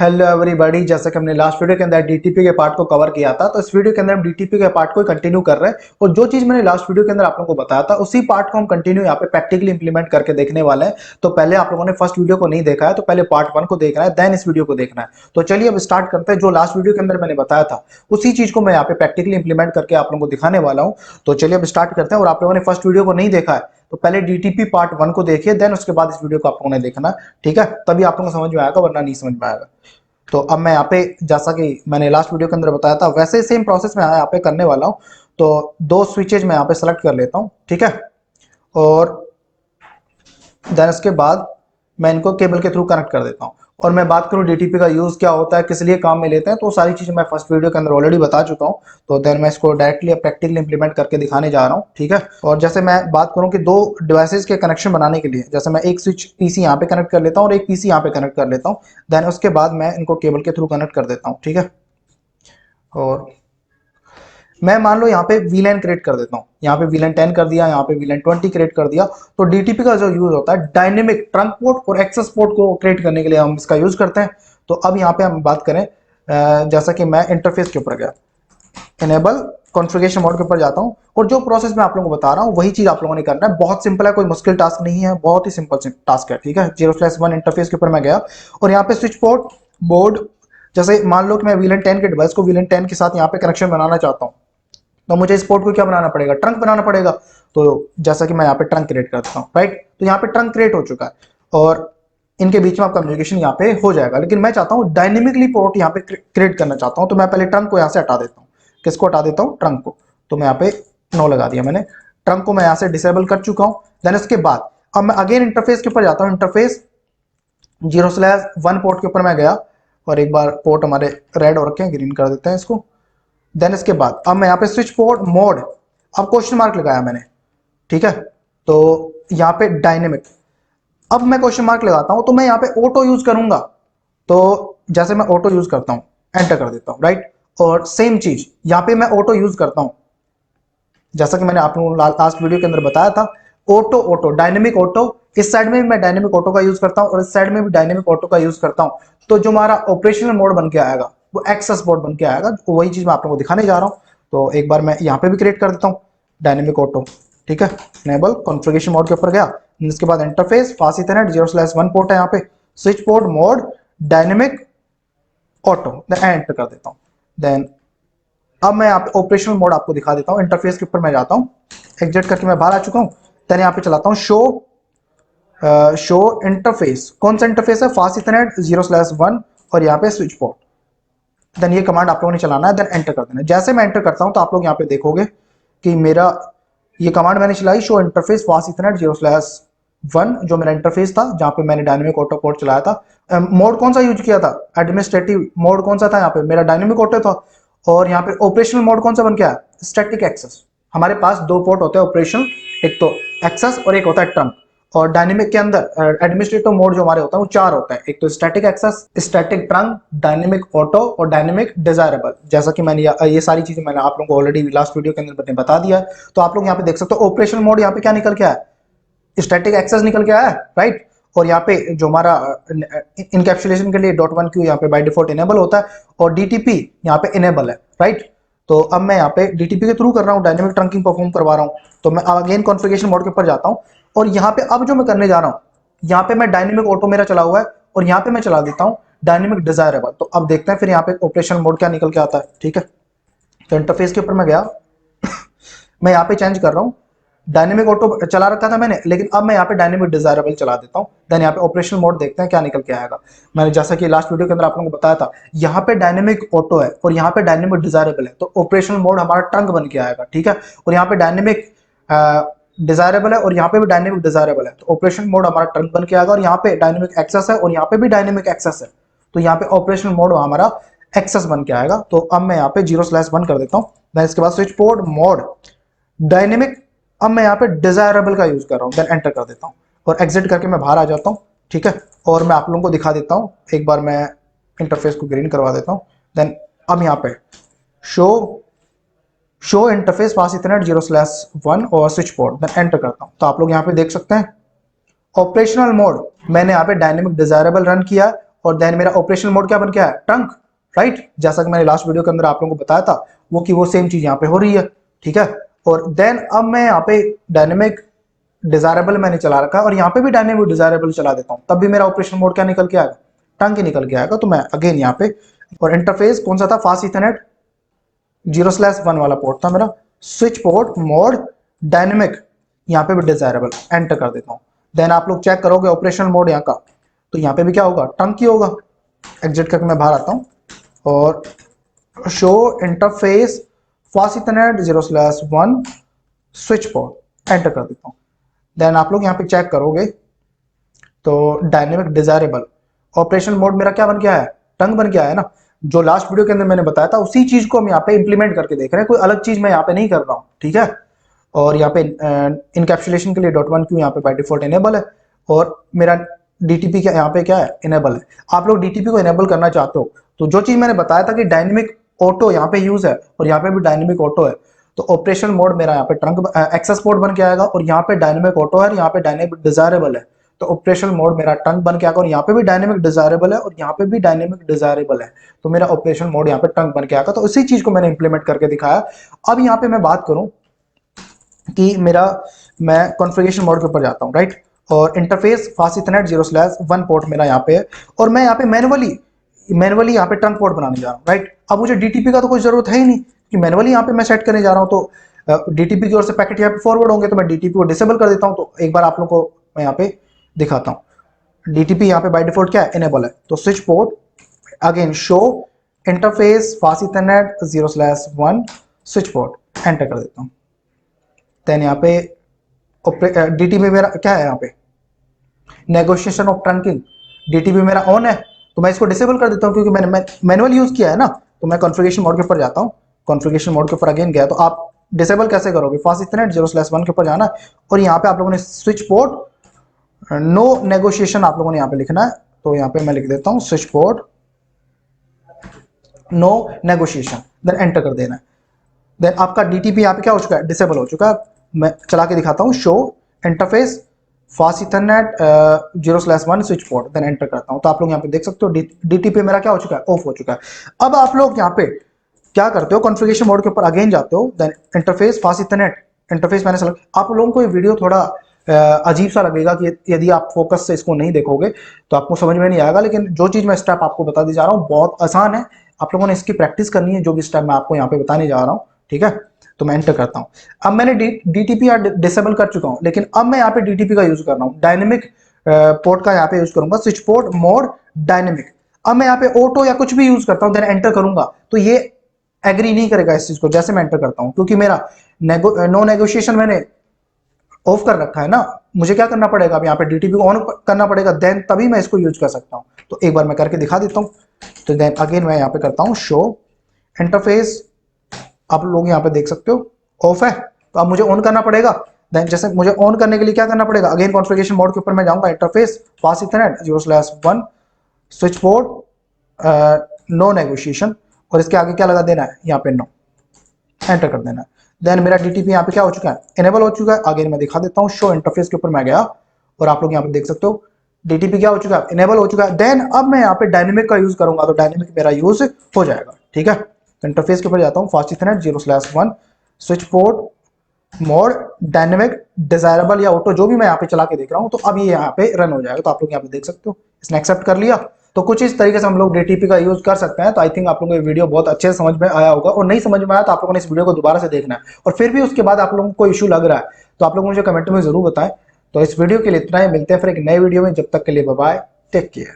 Hello everybody, जैसा कि हमने लास्ट वीडियो के अंदर डीटीपी के पार्ट को कवर किया था, तो इस वीडियो के अंदर हम डीटीपी के पार्ट को कंटिन्यू कर रहे हैं। और जो चीज मैंने लास्ट वीडियो के अंदर आप लोगों को बताया था, उसी पार्ट को हम कंटिन्यू यहाँ पे प्रैक्टिकली इंप्लीमेंट करके देखने वाले हैं। तो पहले आप लोगों ने फर्स्ट वीडियो को नहीं देखा है, तो पहले पार्ट 1 को देखना है, देन इस वीडियो को देखना है। तो चलिए अब स्टार्ट करते हैं। जो लास्ट वीडियो के अंदर मैंने बताया था, उसी चीज को मैं यहाँ पे प्रैक्टिकली इंप्लीमेंट करके आप लोगों को दिखाने वाला हूँ। तो चलिए अब स्टार्ट करते हैं। और आप लोगों ने फर्स्ट वीडियो को नहीं देखा है, तो पहले डीटीपी पार्ट 1 को देखिए, देन उसके बाद इस वीडियो को आप लोगों ने देखना, ठीक है? तभी आप लोगों को समझ में आएगा, वरना नहीं समझ में आएगा। तो अब मैं यहाँ पे, जैसा कि मैंने लास्ट वीडियो के अंदर बताया था, वैसे सेम प्रोसेस में यहाँ पे करने वाला हूँ। तो दो स्विचेज मैं यहाँ पे सेलेक्ट कर लेता हूँ, ठीक है? और देन उसके बाद मैं इनको केबल के थ्रू कनेक्ट कर देता हूँ। और मैं बात करूँ डीटीपी का यूज क्या होता है, किस लिए काम में लेते हैं, तो सारी चीजें मैं फर्स्ट वीडियो के अंदर ऑलरेडी बता चुका हूँ। तो देन मैं इसको डायरेक्टली प्रैक्टिकली इंप्लीमेंट करके दिखाने जा रहा हूँ, ठीक है? और जैसे मैं बात करूँ कि दो डिवाइसेस के कनेक्शन बनाने के लिए, जैसे मैं एक स्विच पीसी यहाँ पे कनेक्ट कर लेता हूँ और एक पीसी यहाँ पे कनेक्ट कर लेता हूँ। देन उसके बाद मैं इनको केबल के थ्रू कनेक्ट कर देता हूँ, ठीक है? और मैं मान लो यहाँ पे वीलैन क्रिएट कर देता हूँ, यहाँ पे वीलैन 10 कर दिया, यहाँ पे वीलैन 20 क्रिएट कर दिया। तो डीटीपी का जो यूज होता है, डायनेमिक ट्रंक पोर्ट और एक्सेस पोर्ट को क्रिएट करने के लिए हम इसका यूज करते हैं। तो अब यहाँ पे हम बात करें, जैसा कि मैं इंटरफेस के ऊपर गया, इनेबल कॉन्फ़िगरेशन मोड के ऊपर जाता हूँ, और जो प्रोसेस मैं आप लोगों को बता रहा हूँ वही चीज आप लोगों ने करना है। बहुत सिंपल है, कोई मुश्किल टास्क नहीं है, बहुत ही सिंपल टास्क है, ठीक है? 0/1 इंटरफेस के ऊपर मैं गया, और यहाँ पे स्विच पोर्ट बोर्ड, जैसे मान लो कि मैं वीलन 10 के डिवाइस को वीलन 10 के साथ यहाँ पे कनेक्शन बनाना चाहता हूँ, तो मुझे इस पोर्ट को क्या बनाना पड़ेगा? ट्रंक बनाना पड़ेगा। तो जैसा कि मैं यहाँ पे ट्रंक क्रिएट करता हूँ, राइट? तो यहाँ पे ट्रंक क्रिएट हो चुका है, और इनके बीच में आप कम्युनिकेशन यहाँ पे हो जाएगा। लेकिन मैं चाहता हूँ डायनेमिकली पोर्ट यहाँ पे क्रिएट करना चाहता हूँ, तो मैं पहले ट्रंक को यहाँ से हटा देता हूँ। किसको हटा देता हूँ? ट्रंक को। तो मैं यहाँ पे नो लगा दिया मैंने, ट्रंक को मैं यहाँ से डिसेबल कर चुका हूँ। देन इसके बाद अब मैं अगेन इंटरफेस के ऊपर जाता हूँ। इंटरफेस 0/1 पोर्ट के ऊपर मैं गया, और एक बार पोर्ट हमारे रेड हो रखे हैं, ग्रीन कर देते हैं इसको। देन इसके बाद अब मैं यहाँ पे स्विच पोर्ट मोड, अब क्वेश्चन मार्क लगाया मैंने, ठीक है? तो यहाँ पे डायनेमिक, अब मैं क्वेश्चन मार्क लगाता हूं, तो मैं यहाँ पे ऑटो यूज करूंगा। तो जैसे मैं ऑटो यूज करता हूं, एंटर कर देता हूं, राइट? और सेम चीज यहाँ पे मैं ऑटो यूज करता हूं, जैसा कि मैंने आप लोगों को लास्ट वीडियो के अंदर बताया था। ऑटो ऑटो डायनेमिक ऑटो, इस साइड में भी मैं डायनेमिक ऑटो का यूज करता हूं, और इस साइड में भी डायनेमिक ऑटो का यूज करता हूं। तो जो हमारा ऑपरेशनल मोड बन के आएगा, वो एक्सेस मोड बन के आएगा। तो वही चीज मैं आप लोगों को दिखाने जा रहा हूँ। तो एक बार मैं यहाँ पे भी क्रिएट कर देता हूँ डायनेमिक ऑटो, ठीक है? इनेबल कॉन्फ़िगरेशन मोड के ऊपर गया, इसके बाद इंटरफेस फास्ट इथरनेट 0/1 पोर्ट है यहाँ पे, switch port mode dynamic auto, then enter कर देता हूँ। देन अब मैं यहाँ पे ऑपरेशनल मोड आपको दिखा देता हूँ। इंटरफेस के ऊपर मैं जाता हूँ, एग्जिट करके मैं बाहर आ चुका हूँ। देन यहाँ पे चलाता हूँ शो इंटरफेस। कौन सा इंटरफेस है? फास्ट इथरनेट 0/1, और यहाँ पे स्विच पोर्ट। देन ये कमांड आप लोगों ने चलाना है, देन एंटर कर देना है। जैसे मैं एंटर करता हूँ, तो आप लोग यहाँ पे देखोगे कि मेरा ये कमांड मैंने चलाई, शो इंटरफेस फास्ट इथरनेट 0/1, जो मेरा इंटरफेस था, जहाँ पे मैंने डायनेमिक ऑटो पोर्ट चलाया था। मोड कौन सा यूज किया था? एडमिनिस्ट्रेटिव मोड कौन सा था? यहाँ पे मेरा डायनेमिक ऑटो था। और यहाँ पे ऑपरेशनल मोड कौन सा बन गया? Static access. हमारे पास दो पोर्ट होते हैं ऑपरेशनल, एक तो एक्सेस और एक होता है ट्रंक। और डायनेमिक के अंदर एडमिनिस्ट्रेटिव मोड जो हमारे होता है वो 4 होता है, एक तो static access, static trunk, dynamic auto और डायनेमिक डिजायरेबल। जैसा कि मैंने ये सारी चीजें मैंने आप लोगों को ऑलरेडी लास्ट वीडियो के अंदर बता दिया है। तो आप लोग यहाँ पे देख सकते हो ऑपरेशनल मोड यहाँ पे क्या निकल के आया? स्टैटिक एक्सेस निकल के आया, राइट? और यहाँ पे जो हमारा इनकैप्सुलेशन के लिए .1q यहाँ पे बाय डिफॉल्ट इनेबल होता है, और डीटीपी यहाँ पे इनेबल है, राइट? तो अब मैं यहाँ पे डीटीपी के थ्रू कर रहा हूँ, डायनेमिक ट्रंकिंग परफॉर्म करवा रहा हूँ। तो मैं अगेन कॉन्फ़िगरेशन मोड के ऊपर जाता हूँ, और यहाँ पे अब जो मैं करने जा रहा हूँ, यहाँ पे मैं डायनेमिक ऑटो मेरा चला हुआ है, और यहाँ पे मैं चला देता हूँ डायनेमिक डिजायरेबल। तो अब देखते हैं फिर यहाँ पे ऑपरेशन मोड क्या निकल के आता है, ठीक है? तो इंटरफेस के ऊपर मैं गया, मैं यहाँ पे चेंज कर रहा हूँ। डायनेमिक ऑटो चला रखा था मैंने, लेकिन अब मैं यहाँ पे डायनेमिक डिजायरेबल चला देता हूँ। देन यहाँ पे ऑपरेशनल मोड देखते हैं क्या निकल के आएगा। मैंने जैसा कि लास्ट वीडियो के अंदर आप लोगों को बताया था, यहाँ पे डायनेमिक ऑटो है और यहाँ पे डायनेमिक डिजायरेबल है, तो ऑपरेशनल मोड हमारा ट्रंक बन के आएगा, ठीक है? और यहाँ पे डायनेमिक डिजायरेबल है, और यहाँ पे भी डायनेमिक डिजायरेबल है, तो ऑपरेशनल मोड हमारा ट्रंक बन के आएगा। और यहाँ पे डायनेमिक एक्सेस है, और यहाँ पे भी डायनेमिक एक्सेस है, तो यहाँ पे ऑपरेशनल मोड हमारा एक्सेस बन के आएगा। तो अब मैं यहाँ पे 0/1 कर देता हूँ। देन इसके बाद स्विच पोर्ट मोड डायनेमिक, अब मैं यहाँ पे डिजायरेबल का यूज कर रहा हूँ, देन एंटर कर देता हूँ, और एग्जिट करके मैं बाहर आ जाता हूँ, ठीक है? और मैं आप लोगों को दिखा देता हूँ, एक बार मैं इंटरफेस को ग्रीन करवा देता हूँ। देन अब यहाँ पे शो इंटरफेस फास्ट इथरनेट 0/1 और स्विच पोर्ट, देन एंटर करता हूँ। तो आप लोग यहाँ पे देख सकते हैं ऑपरेशनल मोड मैंने यहाँ पे डायनेमिक डिजायरेबल रन किया, और देन मेरा ऑपरेशन मोड क्या बन गया है, ट्रंक, राइट। जैसा कि मैंने लास्ट वीडियो के अंदर आप लोगों को बताया था वो सेम चीज यहाँ पे हो रही है, ठीक है। और देन अब मैं यहाँ पे डायनेमिक डिजायरेबल मैंने चला रखा है और यहाँ पे भी डायनेमिक डिजायरेबल चला देता हूँ, तब भी मेरा ऑपरेशन मोड क्या निकल के आएगा, ट्रंक ही निकल के आएगा। तो मैं अगेन यहाँ पे, और इंटरफेस कौन सा था, फास्ट ईथरनेट 0/1 वाला पोर्ट था मेरा, स्विच पोर्ट मोड डायनेमिक, यहाँ पे भी डिजायरेबल, एंटर कर देता हूँ। देन आप लोग चेक करोगे ऑपरेशन मोड यहाँ का, तो यहाँ पे भी क्या होगा, ट्रंक ही होगा। एग्जिट करके मैं बाहर आता हूँ और show interface fast Ethernet 0/1 switch port, enter कर देता हूँ। देन आप लोग यहाँ पे चेक करोगे तो डायनेमिक डिजायरेबल ऑपरेशन मोड मेरा क्या बन गया है, ट्रंक बन गया है ना। जो लास्ट वीडियो के अंदर मैंने बताया था उसी चीज को हम यहाँ पे इंप्लीमेंट करके देख रहे हैं, कोई अलग चीज मैं यहाँ पे नहीं कर रहा हूँ, ठीक है। और यहाँ पे इनकैप्सुलेशन के लिए .1q यहाँ पे बाय डिफॉल्ट इनेबल है और मेरा डीटीपी क्या यहाँ पे क्या है, इनेबल है। आप लोग डीटीपी को इनेबल करना चाहते हो तो जो चीज मैंने बताया था कि डायनेमिक ऑटो यहाँ पे यूज है और यहाँ पे भी डायनेमिक ऑटो है, तो ऑपरेशन मोड मेरा यहाँ पे ट्रंक एक्सेस पोर्ट बन के आएगा और यहाँ पे डायनेमिक ऑटो है, यहाँ पे डायनेमिक डिजायरेबल है, तो ऑपरेशन मोड मेरा ट्रंक बन के आएगा और यहाँ पे भी डायनेमिक डिजायरेबल है और यहाँ पे भी डायनेमिक डिजायरेबल है, तो मेरा ऑपरेशन मोड यहाँ पे ट्रंक बन के आएगा। तो उसी चीज को मैंने इंप्लीमेंट करके दिखाया। अब यहाँ पे मैं बात करूं कि मैं कॉन्फ़िगरेशन मोड के ऊपर जाता हूं, राइट, और इंटरफेस फास्ट ईथरनेट 0/1 पोर्ट मेरा यहाँ पे है और मैं यहाँ पे मैनुअली यहाँ पे ट्रंक पोर्ट बनाने जा रहा हूँ, राइट। अब मुझे डीटीपी का तो कोई जरूरत है ही नहीं कि मैनुअली यहाँ पे मैं सेट करने जा रहा हूँ, तो डीटीपी की ओर से पैकेट यहाँ पे फॉरवर्ड होंगे, तो मैं डीटीपी को डिसेबल कर देता हूँ। तो एक बार आप लोगों को मैं यहाँ पे दिखाता हूँ, डीटीपी यहाँ पे बाय डिफॉल्ट क्या है, इनेबल है। तो switch port again show interface fast Ethernet 0/1 switch port, enter कर देता हूँ। देन यहाँ पे डीटीपी मेरा क्या है, यहाँ पे नेगोशिएशन ऑफ ट्रंकिंग, डीटीपी मेरा ऑन है तो मैं इसको डिसेबल कर देता हूँ क्योंकि मैंने मैनुअल यूज किया है ना। तो मैं कॉन्फ़िगरेशन मोड के ऊपर जाता हूँ, कॉन्फ़िगरेशन मोड के ऊपर अगेन गया, तो आप डिसेबल कैसे करोगे, फास्ट ईथरनेट 0/1 के ऊपर जाना और यहाँ पे आप लोगों ने स्विच पोर्ट नो नेगोशिएशन आप लोगों ने यहाँ पे लिखना है। तो यहाँ पे मैं लिख देता हूँ switch port no negotiation, then enter कर देना है। देन आपका डीटीपी यहाँ पे क्या हो चुका है, डिसेबल हो चुका है। मैं चला के दिखाता हूँ, show interface fast Ethernet 0/1 switch port, then enter करता हूँ। तो आप लोग यहाँ पे देख सकते हो डीटीपी मेरा क्या हो चुका है, ऑफ हो चुका है। अब आप लोग यहाँ पे क्या करते हो, कॉन्फ़िगरेशन मोड के ऊपर अगेन जाते हो, then interface fast Ethernet, interface मैंने सेलेक्ट। आप लोगों को ये वीडियो थोड़ा अजीब सा लगेगा कि यदि आप फोकस से इसको नहीं देखोगे तो आपको समझ में नहीं आएगा, लेकिन जो चीज मैं स्टेप आपको बता दी जा रहा हूँ बहुत आसान है, आप लोगों ने इसकी प्रैक्टिस करनी है, जो भी स्टेप मैं आपको यहाँ पे बताने जा रहा हूँ, ठीक है। तो मैं एंटर करता हूँ। अब मैंने डीटीपी डिसेबल कर चुका हूँ, लेकिन अब मैं यहाँ पे डीटीपी का यूज कर रहा हूँ, डायनेमिक पोर्ट का यहाँ पे यूज करूंगा, स्विच पोर्ट मोड डायनेमिक। अब मैं यहाँ पे ऑटो या कुछ भी यूज करता हूँ, देन एंटर करूंगा तो ये एग्री नहीं करेगा इस चीज को, जैसे मैं एंटर करता हूँ, क्योंकि मेरा नो नेगोशिएशन मैंने ऑफ कर रखा है ना। मुझे क्या करना पड़ेगा, अब यहाँ पे डीटीपी को ऑन करना पड़ेगा, देन तभी मैं इसको यूज कर सकता हूँ। तो एक बार मैं करके दिखा देता हूँ। तो देन अगेन मैं यहाँ पे करता हूँ शो इंटरफेस, आप लोग यहाँ पे देख सकते हो ऑफ है, तो अब मुझे ऑन करना पड़ेगा। देन जैसे मुझे ऑन करने के लिए क्या करना पड़ेगा, अगेन कॉन्फ़िगरेशन मोड के ऊपर मैं जाऊंगा, interface fast Ethernet 0/1 switch port no negotiation, और इसके आगे क्या लगा देना है, यहाँ पे नो, एंटर कर देना है। देन मेरा डीटीपी यहाँ पे क्या हो चुका है, इनेबल हो चुका है। अगेन मैं दिखा देता हूँ, शो इंटरफेस के ऊपर मैं गया और आप लोग यहाँ पे देख सकते हो डीटीपी क्या हो चुका है, इनेबल हो चुका है। देन अब मैं यहाँ पे डायनेमिक का यूज करूंगा तो डायनेमिक मेरा यूज हो जाएगा, ठीक है। इंटरफेस के ऊपर जाता हूँ, fast Ethernet 0/1 switch port mode dynamic desirable या ऑटो, जो भी मैं यहाँ पे चला के देख रहा हूँ, तो अब ये यहाँ पे रन हो जाएगा। तो आप लोग यहाँ पे देख सकते हो इसने एक्सेप्ट कर लिया। तो कुछ इस तरीके से हम लोग डीटीपी का यूज कर सकते हैं। तो आई थिंक आप लोगों को ये वीडियो बहुत अच्छे से समझ में आया होगा, और नहीं समझ में आया तो आप लोगों ने इस वीडियो को दोबारा से देखना है, और फिर भी उसके बाद आप लोगों को इशू लग रहा है तो आप लोग मुझे कमेंट में जरूर बताएं। तो इस वीडियो के लिए इतना ही, मिलते हैं फिर एक नए वीडियो में, जब तक के लिए बाय बाय, टेक केयर।